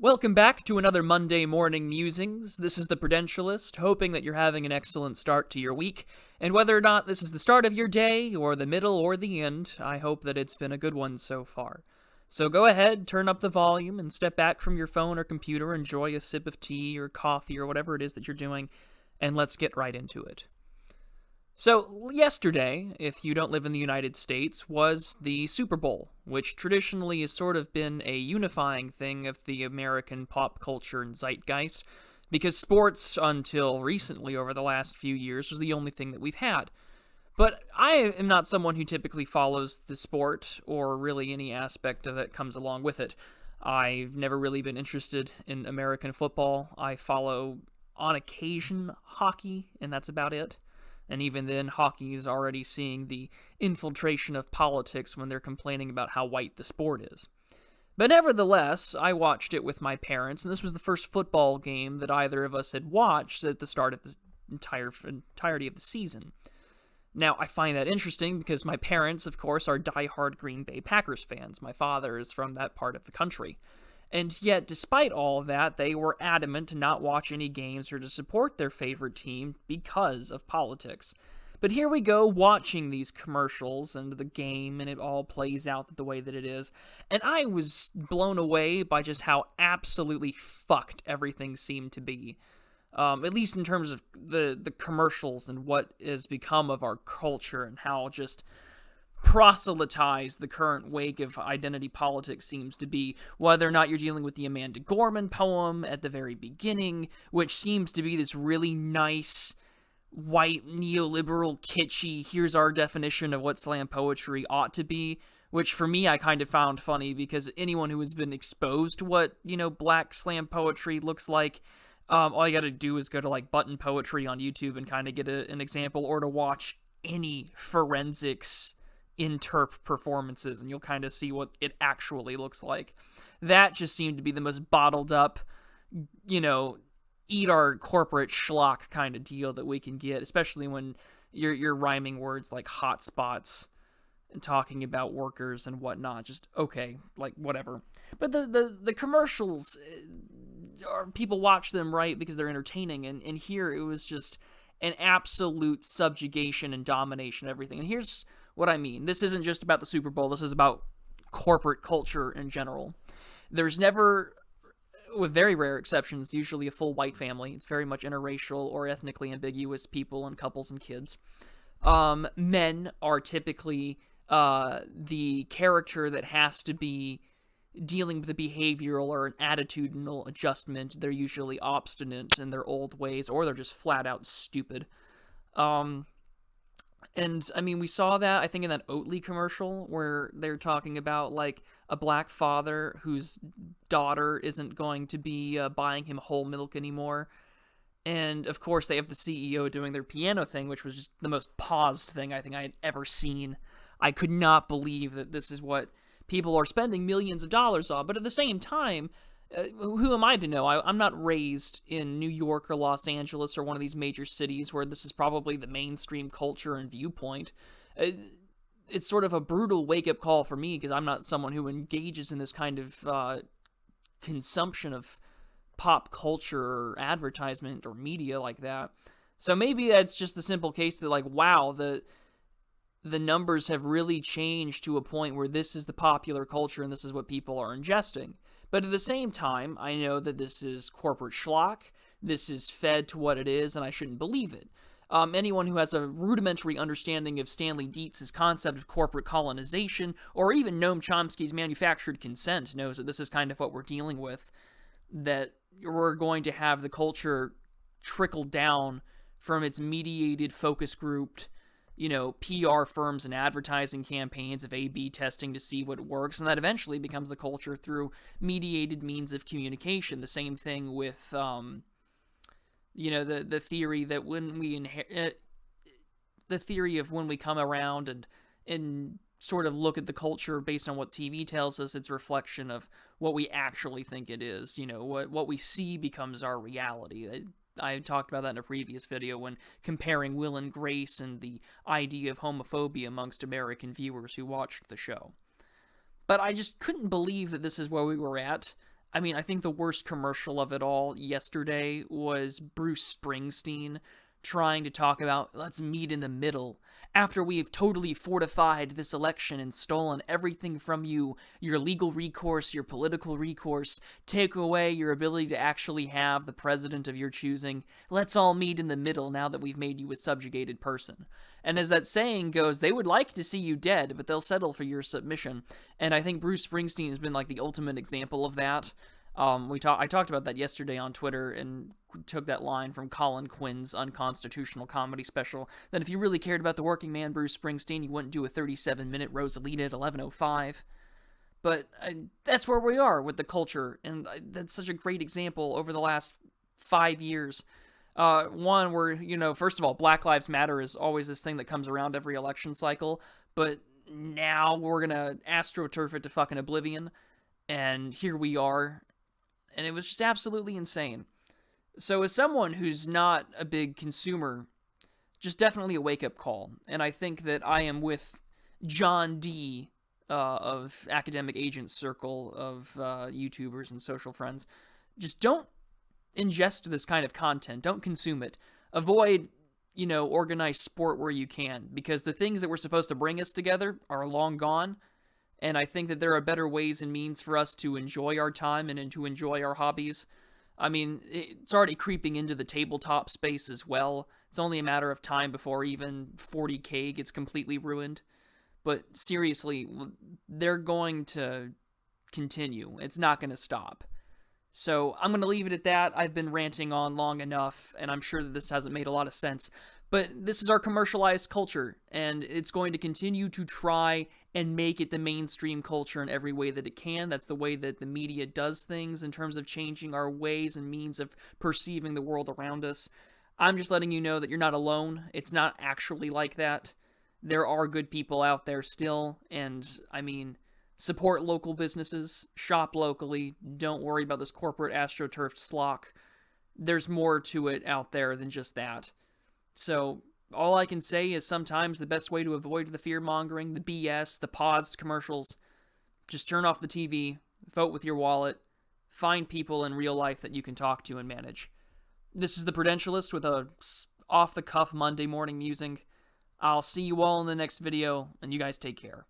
Welcome back to another Monday Morning Musings. This is the Prudentialist, hoping that you're having an excellent start to your week. And whether or not this is the start of your day, or the middle, or the end, I hope that it's been a good one so far. So go ahead, turn up the volume, and step back from your phone or computer, enjoy a sip of tea or coffee or whatever it is that you're doing, and let's get right into it. So, yesterday, if you don't live in the United States, was the Super Bowl, which traditionally has sort of been a unifying thing of the American pop culture and zeitgeist, because sports, until recently over the last few years, was the only thing that we've had. But I am not someone who typically follows the sport, or really any aspect of it comes along with it. I've never really been interested in American football. I follow, on occasion, hockey, and that's about it. And even then, hockey is already seeing the infiltration of politics when they're complaining about how white the sport is. But nevertheless, I watched it with my parents, and this was the first football game that either of us had watched at the start of the entirety of the season. Now, I find that interesting because my parents, of course, are diehard Green Bay Packers fans. My father is from that part of the country. And yet, despite all of that, they were adamant to not watch any games or to support their favorite team because of politics. But here we go, watching these commercials and the game, and it all plays out the way that it is. And I was blown away by just how absolutely fucked everything seemed to be. At least in terms of the commercials and what has become of our culture and how just proselytized the current wake of identity politics seems to be, whether or not you're dealing with the Amanda Gorman poem at the very beginning, which seems to be this really nice, white, neoliberal, kitschy, here's our definition of what slam poetry ought to be, which for me I kind of found funny because anyone who has been exposed to what, black slam poetry looks like, all you gotta do is go to Button Poetry on YouTube and kind of get an example, or to watch any forensics interp performances, and you'll kind of see what it actually looks like. That just seemed to be the most bottled up, eat our corporate schlock kind of deal that we can get, especially when you're rhyming words like hot spots and talking about workers and whatnot. Just, okay, whatever. But the commercials, people watch them, right, because they're entertaining, and here it was just an absolute subjugation and domination of everything. And here's what I mean. This isn't just about the Super Bowl. This is about corporate culture in general. There's never, with very rare exceptions, usually a full white family. It's very much interracial or ethnically ambiguous people and couples and kids. Men are typically the character that has to be dealing with a behavioral or an attitudinal adjustment. They're usually obstinate in their old ways, or they're just flat out stupid. And, I mean, we saw that, I think, in that Oatly commercial, where they're talking about, a black father whose daughter isn't going to be buying him whole milk anymore. And, of course, they have the CEO doing their piano thing, which was just the most paused thing I think I had ever seen. I could not believe that this is what people are spending millions of dollars on. But at the same time, who am I to know? I'm not raised in New York or Los Angeles or one of these major cities where this is probably the mainstream culture and viewpoint. It's sort of a brutal wake-up call for me because I'm not someone who engages in this kind of consumption of pop culture or advertisement or media like that. So maybe that's just the simple case that, wow, the numbers have really changed to a point where this is the popular culture and this is what people are ingesting. But at the same time, I know that this is corporate schlock, this is fed to what it is, and I shouldn't believe it. Anyone who has a rudimentary understanding of Stanley Dietz's concept of corporate colonization, or even Noam Chomsky's manufactured consent, knows that this is kind of what we're dealing with, that we're going to have the culture trickle down from its mediated, focus-grouped, PR firms and advertising campaigns of A/B testing to see what works, and that eventually becomes the culture through mediated means of communication. The same thing with, the theory that when we the theory of when we come around and sort of look at the culture based on what TV tells us, it's a reflection of what we actually think it is. What we see becomes our reality. I talked about that in a previous video when comparing Will and Grace and the idea of homophobia amongst American viewers who watched the show. But I just couldn't believe that this is where we were at. I mean, I think the worst commercial of it all yesterday was Bruce Springsteen trying to talk about let's meet in the middle after we've totally fortified this election and stolen everything from you, your legal recourse, your political recourse, take away your ability to actually have the president of your choosing. Let's all meet in the middle now that we've made you a subjugated person. And as that saying goes, they would like to see you dead, but they'll settle for your submission. And I think Bruce Springsteen has been like the ultimate example of that. I talked about that yesterday on Twitter and took that line from Colin Quinn's unconstitutional comedy special that if you really cared about the working man, Bruce Springsteen, you wouldn't do a 37-minute Rosalita at 11:05. But that's where we are with the culture, and that's such a great example over the last 5 years. One where, first of all, Black Lives Matter is always this thing that comes around every election cycle, but now we're gonna astroturf it to fucking oblivion, and here we are. And it was just absolutely insane. So as someone who's not a big consumer, just definitely a wake-up call. And I think that I am with John D. Of Academic Agents Circle of YouTubers and social friends. Just don't ingest this kind of content. Don't consume it. Avoid, organized sport where you can. Because the things that were supposed to bring us together are long gone. And I think that there are better ways and means for us to enjoy our time and to enjoy our hobbies. I mean, it's already creeping into the tabletop space as well. It's only a matter of time before even 40K gets completely ruined. But seriously, they're going to continue. It's not going to stop. So I'm going to leave it at that. I've been ranting on long enough, and I'm sure that this hasn't made a lot of sense. But this is our commercialized culture, and it's going to continue to try and make it the mainstream culture in every way that it can. That's the way that the media does things in terms of changing our ways and means of perceiving the world around us. I'm just letting you know that you're not alone. It's not actually like that. There are good people out there still, and, support local businesses, shop locally, don't worry about this corporate astroturfed slock. There's more to it out there than just that. So, all I can say is sometimes the best way to avoid the fear-mongering, the BS, the paused commercials, just turn off the TV, vote with your wallet, find people in real life that you can talk to and manage. This is The Prudentialist with a off-the-cuff Monday morning musing. I'll see you all in the next video, and you guys take care.